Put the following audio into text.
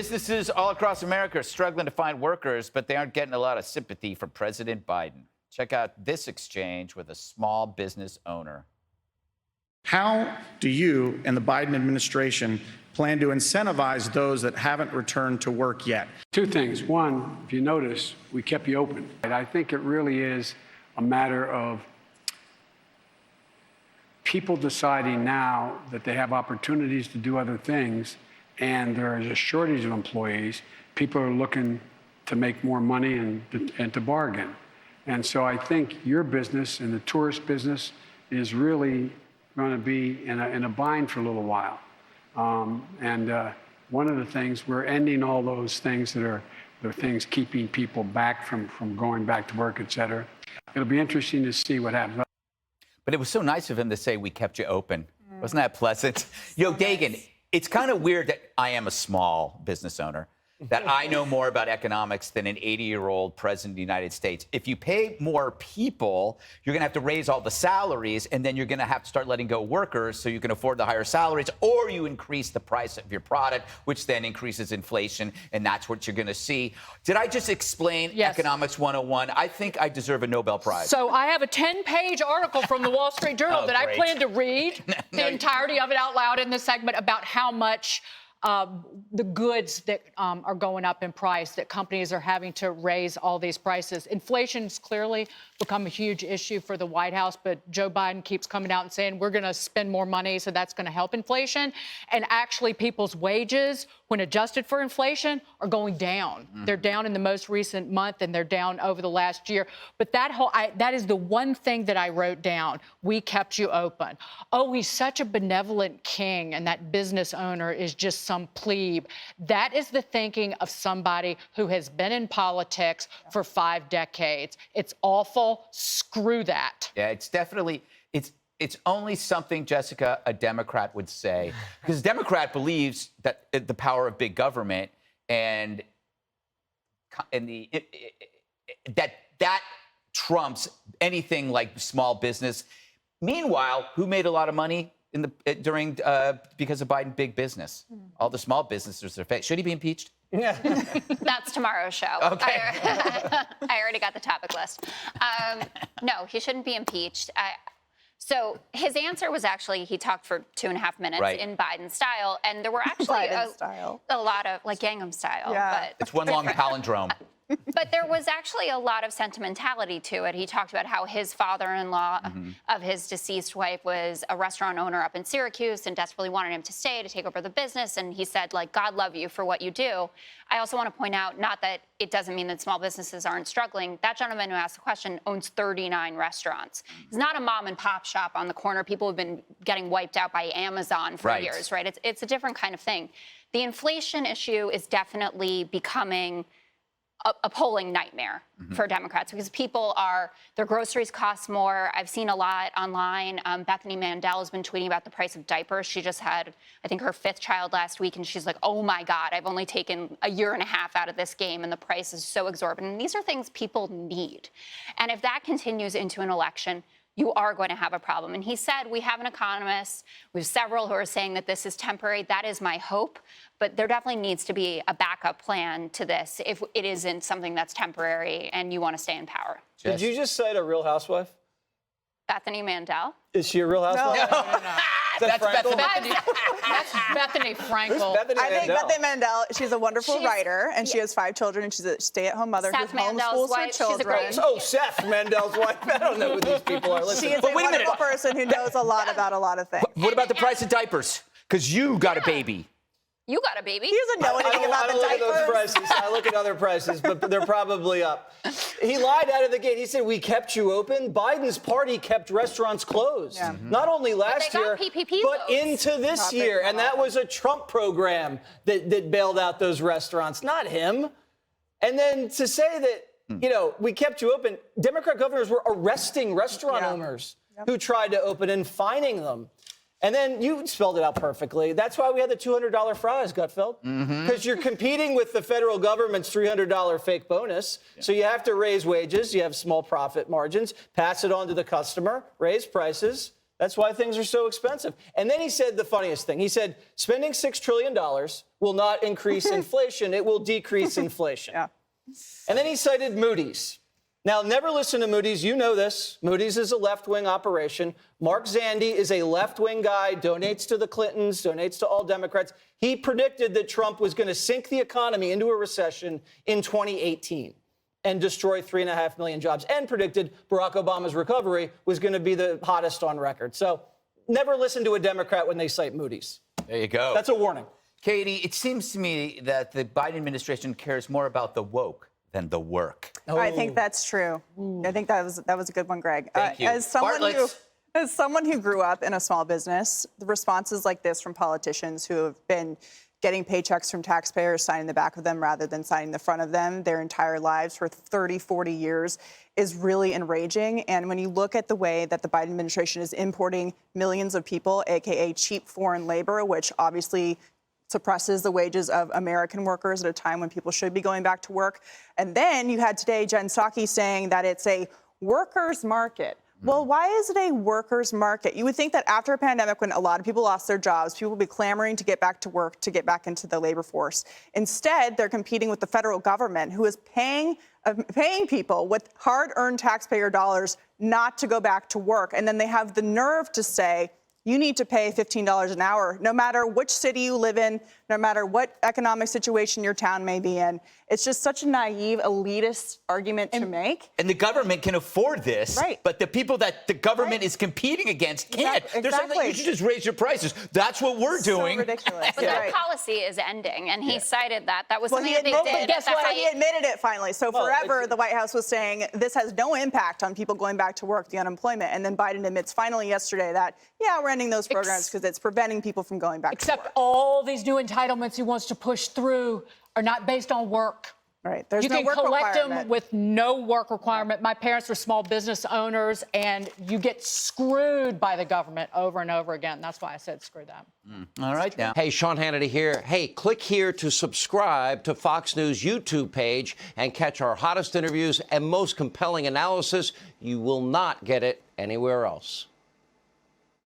Businesses all across America are struggling to find workers, but they aren't getting a lot of sympathy from President Biden. Check out this exchange with a small business owner. How do you and the Biden administration plan to incentivize those that haven't returned to work yet? Two things. One, if you notice, we kept you open. And I think it really is a matter of people deciding now that they have opportunities to do other things, and there is a shortage of employees. People are looking to make more money and to bargain. And so I think your business and the tourist business is really going to be in a bind for a little while. One of the things, we're ending all those things that are the things keeping people back from going back to work, et cetera. It'll be interesting to see what happens. But it was so nice of him to say, we kept you open. Wasn't that pleasant? Yo, Dagan, it's kind of weird that I am a small business owner, that I know more about economics than an 80-year-old president of the United States. If you pay more people, you're going to have to raise all the salaries, and then you're going to have to start letting go workers so you can afford the higher salaries, or you increase the price of your product, which then increases inflation, and that's what you're going to see. Did I just explain Economics 101? I think I deserve a Nobel Prize. So I have a 10-page article from the Wall Street Journal that I plan to read the entirety of it out loud in this segment about how much the goods that are going up in price, that companies are having to raise all these prices. Inflation's clearly become a huge issue for the White House, but Joe Biden keeps coming out and saying we're going to spend more money, so that's going to help inflation. And actually, people's wages, when adjusted for inflation, are going down. They're down in the most recent month, and they're down over the last year. But that is the one thing that I wrote down. We kept you open. Oh, he's such a benevolent king, and that business owner is just some plebe. That is the thinking of somebody who has been in politics for 5 decades. It's awful. Screw that. Yeah, it's definitely, it's only something, Jessica, a Democrat would say. Because a Democrat believes that the power of big government and that trumps anything like small business. Meanwhile, who made a lot of money because of Biden? Big business. All the small businesses are fake. Should he be impeached? Yeah. That's tomorrow's show. Okay. I already got the topic list. No, he shouldn't be impeached. So his answer was actually, he talked for 2.5 minutes in Biden style, and there were actually a lot of, like Gangnam style. Yeah. But It's one long palindrome. But there was actually a lot of sentimentality to it. He talked about how his father-in-law of his deceased wife was a restaurant owner up in Syracuse and desperately wanted him to stay to take over the business. And he said, like, God love you for what you do. I also want to point out, not that it doesn't mean that small businesses aren't struggling. That gentleman who asked the question owns 39 restaurants. It's not a mom and pop shop on the corner. People have been getting wiped out by Amazon for years, right? It's a different kind of thing. The inflation issue is definitely becoming a polling nightmare for Democrats, because their groceries cost more. I've seen a lot online. Bethany Mandel has been tweeting about the price of diapers. She just had, I think, her 5th child last week, and she's like, oh my God, I've only taken a year and a half out of this game, and the price is so exorbitant. And these are things people need. And if that continues into an election, you are going to have a problem. And he said, we have an economist, we have several who are saying that this is temporary. That is my hope. But there definitely needs to be a backup plan to this if it isn't something that's temporary and you want to stay in power. Did you just cite a Real Housewife? Bethany Mandel? Is she a Real Housewife? No. That's Bethany. That's Bethany Frankel. I think Bethany Mandel, she's a wonderful writer, and she has 5 children, and she's a stay-at-home mother who homeschools her children. Seth Mandel's wife. I don't know who these people are. She is a wonderful person who knows a lot about a lot of things. What about the price of diapers? Because you got a baby. You got a baby. He doesn't know anything about the diapers. I don't look at those prices. I look at other prices, but they're probably up. He lied out of the gate. He said, we kept you open. Biden's party kept restaurants closed. Yeah. Not only last year, but into this year. And that was a Trump program that bailed out those restaurants, not him. And then to say that, we kept you open, Democrat governors were arresting restaurant owners who tried to open and fining them. And then you spelled it out perfectly. That's why we had the $200 fries, Gutfeld. Because you're competing with the federal government's $300 fake bonus. So you have to raise wages. You have small profit margins. Pass it on to the customer. Raise prices. That's why things are so expensive. And then he said the funniest thing. He said, spending $6 trillion will not increase inflation. It will decrease inflation. Yeah. And then he cited Moody's. Now, never listen to Moody's. You know this. Moody's is a left-wing operation. Mark Zandi is a left-wing guy, donates to the Clintons, donates to all Democrats. He predicted that Trump was going to sink the economy into a recession in 2018 and destroy 3.5 million jobs, and predicted Barack Obama's recovery was going to be the hottest on record. So never listen to a Democrat when they cite Moody's. There you go. That's a warning. Katie, it seems to me that the Biden administration cares more about the woke than the work. I think that's true. I think that was a good one, Greg. Thank you. As someone who grew up in a small business, the responses like this from politicians who have been getting paychecks from taxpayers, signing the back of them rather than signing the front of them their entire lives for 30, 40 years is really enraging. And when you look at the way that the Biden administration is importing millions of people, AKA cheap foreign labor, which obviously suppresses the wages of American workers at a time when people should be going back to work. And then you had today Jen Psaki saying that it's a workers' market. Well, why is it a workers' market? You would think that after a pandemic, when a lot of people lost their jobs, people would be clamoring to get back to work, to get back into the labor force. Instead, they're competing with the federal government, who is paying people with hard-earned taxpayer dollars not to go back to work. And then they have the nerve to say, you need to pay $15 an hour, no matter which city you live in, no matter what economic situation your town may be in. It's just such a naive, elitist argument to make. And the government can afford this, right? But the people that the government is competing against can't. They're saying that you should just raise your prices. That's what we're doing. So ridiculous. But that policy is ending, and he cited that. That was something that they did. But guess what? He admitted it finally. So forever, the White House was saying this has no impact on people going back to work, the unemployment. And then Biden admits finally yesterday that, yeah, we're ending those programs because it's preventing people from going back to work. Except all these new entitlements he wants to push through are not based on work. Right. There's you no can work collect requirement. them with no work requirement. My parents were small business owners, and you get screwed by the government over and over again. That's why I said screw them. All right, now. Hey, Sean Hannity here. Hey, click here to subscribe to Fox News YouTube page and catch our hottest interviews and most compelling analysis. You will not get it anywhere else.